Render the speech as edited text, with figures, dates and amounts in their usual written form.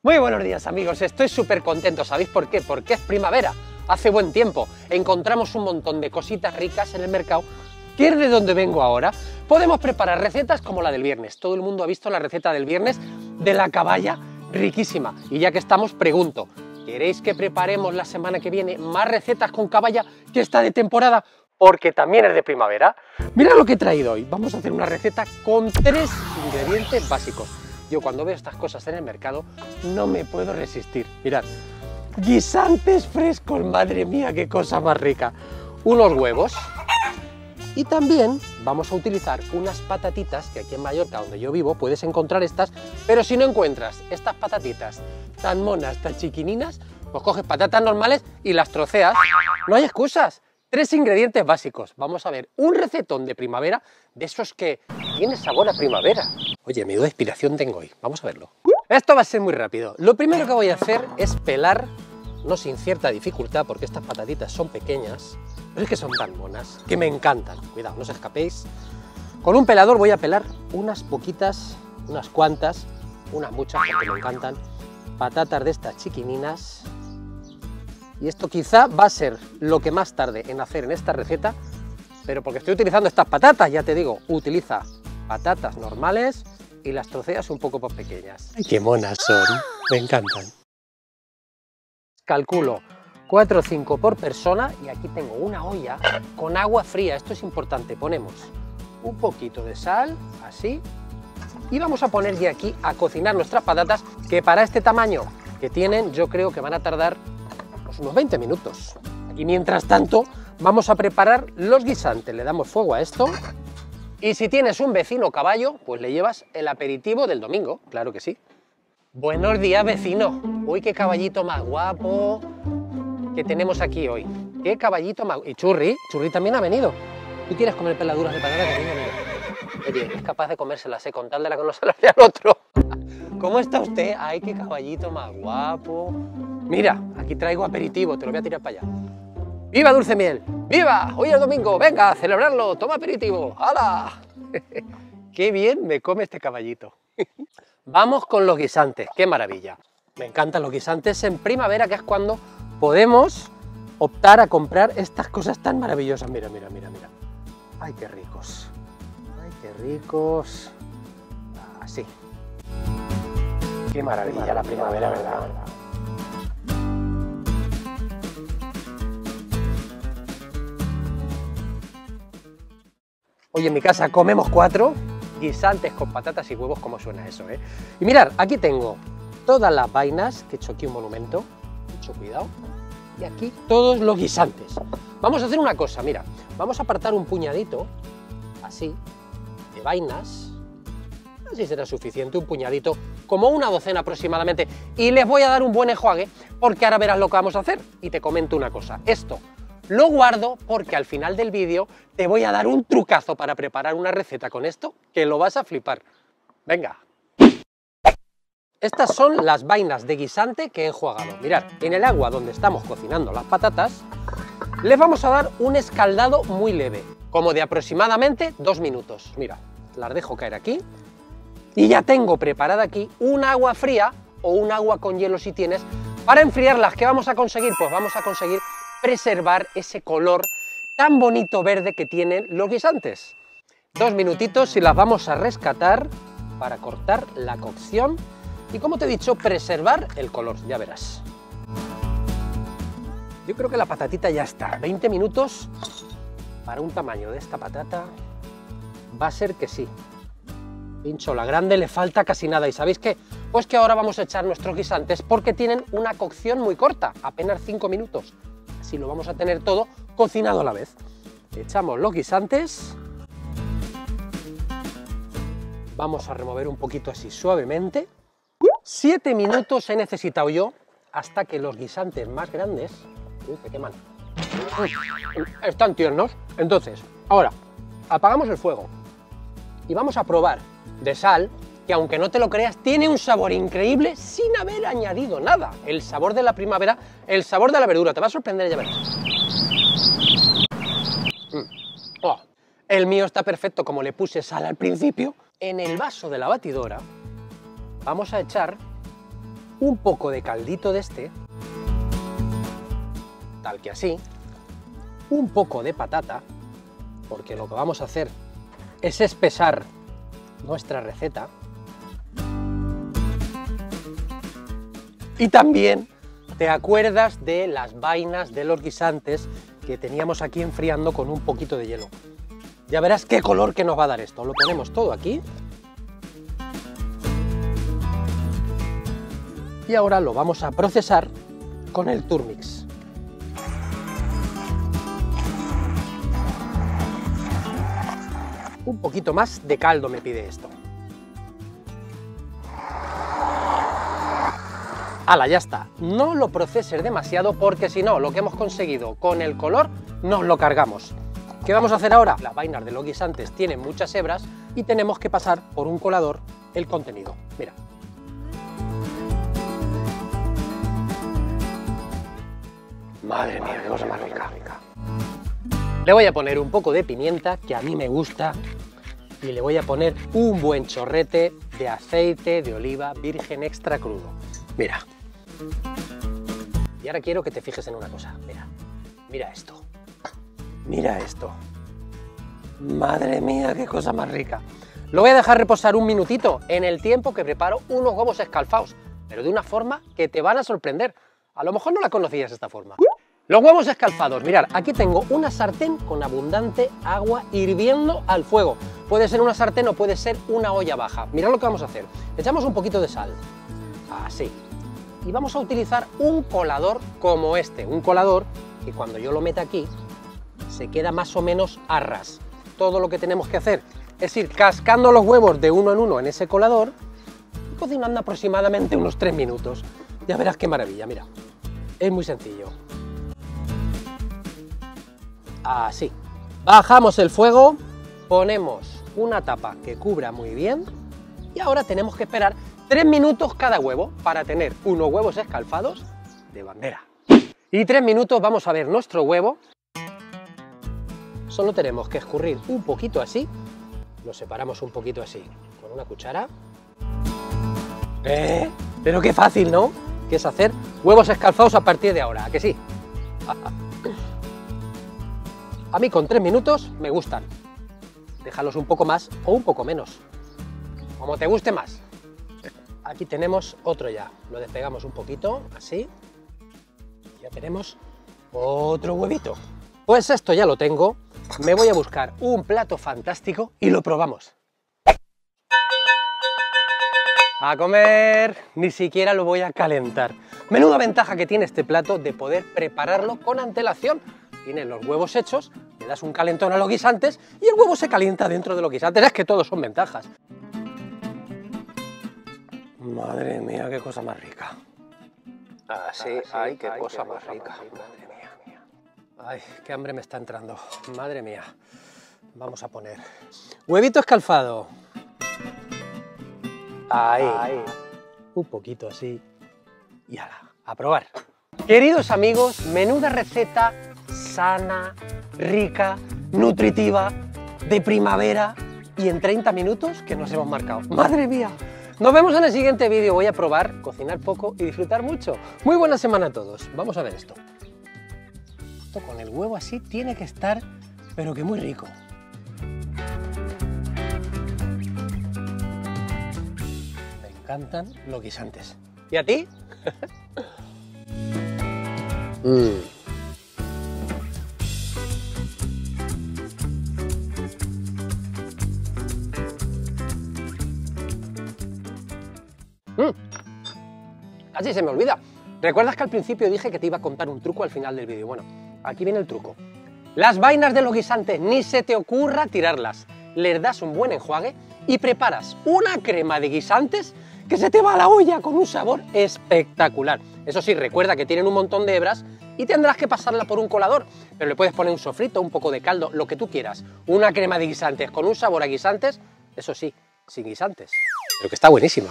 Muy buenos días amigos, estoy súper contento, ¿sabéis por qué? Porque es primavera, hace buen tiempo, encontramos un montón de cositas ricas en el mercado, que es de donde vengo ahora. Podemos preparar recetas como la del viernes, todo el mundo ha visto la receta del viernes de la caballa, riquísima. Y ya que estamos, pregunto, ¿queréis que preparemos la semana que viene más recetas con caballa que está de temporada? Porque también es de primavera. Mirad lo que he traído hoy, vamos a hacer una receta con 3 ingredientes básicos. Yo cuando veo estas cosas en el mercado no me puedo resistir. Mirad, guisantes frescos, madre mía, qué cosa más rica. Unos huevos y también vamos a utilizar unas patatitas que aquí en Mallorca, donde yo vivo, puedes encontrar estas, pero si no encuentras estas patatitas tan monas, tan chiquininas, pues coges patatas normales y las troceas. No hay excusas. 3 ingredientes básicos. Vamos a ver un recetón de primavera, de esos que tiene sabor a primavera. Oye, menuda inspiración tengo hoy. Vamos a verlo. Esto va a ser muy rápido. Lo primero que voy a hacer es pelar, no sin cierta dificultad, porque estas patatitas son pequeñas, pero es que son tan monas, que me encantan. Cuidado, no os escapéis. Con un pelador voy a pelar unas poquitas, unas cuantas, unas muchas, porque me encantan, patatas de estas chiquininas. Y esto quizá va a ser lo que más tarde en hacer en esta receta, pero porque estoy utilizando estas patatas, ya te digo, utiliza patatas normales y las troceas un poco más pequeñas. ¡Ay, qué monas son! Me encantan. Calculo 4 o 5 por persona y aquí tengo una olla con agua fría. Esto es importante, ponemos un poquito de sal, así, y vamos a poner ya aquí a cocinar nuestras patatas, que para este tamaño que tienen yo creo que van a tardar unos 20 minutos. Aquí mientras tanto vamos a preparar los guisantes. Le damos fuego a esto y si tienes un vecino caballo, pues le llevas el aperitivo del domingo, claro que sí. Buenos días, vecino. Uy, qué caballito más guapo que tenemos aquí hoy. Qué caballito más... Y Churri también ha venido. ¿Tú quieres comer peladuras de patata? Que venga, mira. Oye, es capaz de comérselas, con tal de la que no se las dé al otro. ¿Cómo está usted? Ay, qué caballito más guapo. Mira, aquí traigo aperitivo, te lo voy a tirar para allá. ¡Viva Dulce Miel! ¡Viva! Hoy es domingo, venga, a celebrarlo, toma aperitivo. ¡Hala! ¡Qué bien me come este caballito! Vamos con los guisantes, qué maravilla. Me encantan los guisantes en primavera, que es cuando podemos optar a comprar estas cosas tan maravillosas. Mira, mira, mira, mira. ¡Ay, qué ricos! ¡Ay, qué ricos! Así. ¡Qué maravilla la primavera, verdad! Hoy en mi casa comemos 4 guisantes con patatas y huevos, como suena eso, ¿eh? Y mirad, aquí tengo todas las vainas, que he hecho aquí un monumento, mucho cuidado, y aquí todos los guisantes. Vamos a hacer una cosa, mira, vamos a apartar un puñadito, así, de vainas, así será suficiente, un puñadito, como una docena aproximadamente, y les voy a dar un buen enjuague, porque ahora verás lo que vamos a hacer, y te comento una cosa, esto lo guardo porque al final del vídeo te voy a dar un trucazo para preparar una receta con esto que lo vas a flipar. Venga. Estas son las vainas de guisante que he enjuagado. Mirad, en el agua donde estamos cocinando las patatas, les vamos a dar un escaldado muy leve, como de aproximadamente 2 minutos. Mira, las dejo caer aquí y ya tengo preparada aquí un agua fría o un agua con hielo si tienes, para enfriarlas. ¿Qué vamos a conseguir? Pues vamos a conseguir preservar ese color tan bonito verde que tienen los guisantes. 2 minutitos y las vamos a rescatar para cortar la cocción y, como te he dicho, preservar el color, ya verás. Yo creo que la patatita ya está. 20 minutos para un tamaño de esta patata va a ser que sí. Pincho la grande, le falta casi nada. ¿Y sabéis qué? Pues que ahora vamos a echar nuestros guisantes porque tienen una cocción muy corta, apenas 5 minutos. Así lo vamos a tener todo cocinado a la vez. Echamos los guisantes. Vamos a remover un poquito así suavemente. 7 minutos he necesitado yo hasta que los guisantes más grandes... Uy, que queman. Están tiernos. Entonces, ahora, apagamos el fuego y vamos a probar de sal, que aunque no te lo creas, tiene un sabor increíble sin haber añadido nada. El sabor de la primavera, el sabor de la verdura, te va a sorprender, ya verás. Oh, el mío está perfecto, como le puse sal al principio. En el vaso de la batidora vamos a echar un poco de caldito de este, tal que así, un poco de patata, porque lo que vamos a hacer es espesar nuestra receta, y también te acuerdas de las vainas de los guisantes que teníamos aquí enfriando con un poquito de hielo. Ya verás qué color que nos va a dar esto. Lo ponemos todo aquí. Y ahora lo vamos a procesar con el Turmix. Un poquito más de caldo me pide esto. ¡Hala, ya está! No lo proceses demasiado porque si no, lo que hemos conseguido con el color nos lo cargamos. ¿Qué vamos a hacer ahora? Las vainas de los guisantes tienen muchas hebras y tenemos que pasar por un colador el contenido. Mira. Madre mía, qué cosa más rica. Le voy a poner un poco de pimienta, que a mí me gusta, y le voy a poner un buen chorrete de aceite de oliva virgen extra crudo. Mira. Y ahora quiero que te fijes en una cosa. Mira, mira esto. Mira esto. Madre mía, qué cosa más rica. Lo voy a dejar reposar un minutito en el tiempo que preparo unos huevos escalfados, pero de una forma que te van a sorprender. A lo mejor no la conocías esta forma. Los huevos escalfados, mirad, aquí tengo una sartén con abundante agua hirviendo al fuego. Puede ser una sartén o puede ser una olla baja. Mirad lo que vamos a hacer. Echamos un poquito de sal, así. Y vamos a utilizar un colador como este, un colador que cuando yo lo meta aquí, se queda más o menos a ras. Todo lo que tenemos que hacer es ir cascando los huevos de uno en uno en ese colador y cocinando aproximadamente unos 3 minutos. Ya verás qué maravilla, mira. Es muy sencillo. Así. Bajamos el fuego, ponemos una tapa que cubra muy bien y ahora tenemos que esperar 3 minutos cada huevo para tener unos huevos escalfados de bandera. Y 3 minutos vamos a ver nuestro huevo. Solo tenemos que escurrir un poquito así, lo separamos un poquito así con una cuchara. Pero qué fácil, ¿no? Que es hacer huevos escalfados a partir de ahora, ¿a que sí? A mí con 3 minutos me gustan. Déjalos un poco más o un poco menos, como te guste más. Aquí tenemos otro ya, lo despegamos un poquito, así. Ya tenemos otro huevito. Pues esto ya lo tengo. Me voy a buscar un plato fantástico y lo probamos. A comer, ni siquiera lo voy a calentar. Menuda ventaja que tiene este plato de poder prepararlo con antelación. Tienes los huevos hechos, le das un calentón a los guisantes y el huevo se calienta dentro de los guisantes. Es que todos son ventajas. Madre mía, qué cosa más rica. Así, ay, qué cosa más rica. Madre mía. Ay, qué hambre me está entrando. Madre mía. Vamos a poner huevito escalfado. Ahí. Un poquito así. Y a probar. Queridos amigos, menuda receta sana, rica, nutritiva, de primavera y en 30 minutos que nos hemos marcado. ¡Madre mía! Nos vemos en el siguiente vídeo. Voy a probar, cocinar poco y disfrutar mucho. Muy buena semana a todos. Vamos a ver esto. Esto con el huevo así tiene que estar, pero que muy rico. Me encantan los guisantes. ¿Y a ti? Casi se me olvida. ¿Recuerdas que al principio dije que te iba a contar un truco al final del vídeo? Bueno, aquí viene el truco. Las vainas de los guisantes, ni se te ocurra tirarlas. Les das un buen enjuague y preparas una crema de guisantes que se te va a la olla con un sabor espectacular. Eso sí, recuerda que tienen un montón de hebras y tendrás que pasarla por un colador, pero le puedes poner un sofrito, un poco de caldo, lo que tú quieras. Una crema de guisantes con un sabor a guisantes, eso sí, sin guisantes, pero que está buenísima.